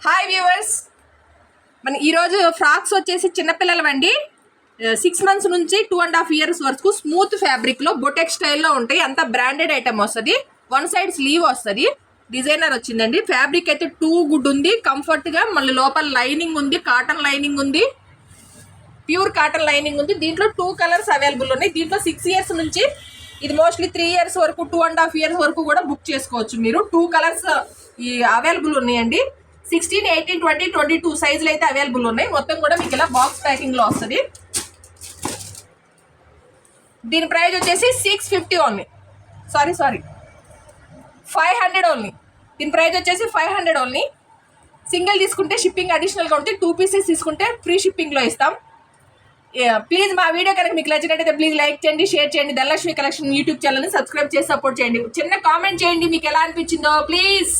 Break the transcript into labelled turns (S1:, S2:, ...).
S1: Hi viewers, మన ఈరోజు frocks వచ్చేసి చిన్నపిల్లలవండి. 6 months నుంచి 2.5 years వరకు స్మూత్ ఫ్యాబ్రిక్లో బొటెక్ స్టైల్లో ఉంటాయి. అంతా బ్రాండెడ్ ఐటమ్ వస్తుంది. 1 side స్లీవ్ వస్తుంది. డిజైనర్ వచ్చిందండి. ఫ్యాబ్రిక్ అయితే టూ గుడ్ ఉంది, కంఫర్ట్గా. మళ్ళీ లోపల లైనింగ్ ఉంది, కాటన్ లైనింగ్ ఉంది, ప్యూర్ కాటన్ లైనింగ్ ఉంది. దీంట్లో 2 colors అవైలబుల్ ఉన్నాయి. దీంట్లో 6 years నుంచి ఇది మోస్ట్లీ 3 years వరకు 2.5 years వరకు కూడా బుక్ చేసుకోవచ్చు మీరు. 2 colors ఈ అవైలబుల్ ఉన్నాయండి. 16, 18, 20, 22 సైజులు అయితే అవైలబుల్ ఉన్నాయి. మొత్తం కూడా మీకు ఇలా బాక్స్ ప్యాకింగ్లో వస్తుంది. దీని ప్రైస్ వచ్చేసి 650 ఓన్లీ. Sorry 500 only. దీని ప్రైస్ వచ్చేసి 500 ఓన్లీ. సింగిల్ తీసుకుంటే షిప్పింగ్ అడిషనల్గా ఉంటుంది. 2 pieces తీసుకుంటే ఫ్రీ షిప్పింగ్లో ఇస్తాం. ప్లీజ్ మా వీడియో కనుక మీకు నచ్చినట్టయితే ప్లీజ్ లైక్ చేయండి, షేర్ చేయండి. ధనలక్ష్మి కలెక్షన్ యూట్యూబ్ ఛానల్ని సబ్స్క్రైబ్ చేసి సపోర్ట్ చేయండి. చిన్న కామెంట్ చేయండి మీకు ఎలా అనిపించిందో ప్లీజ్.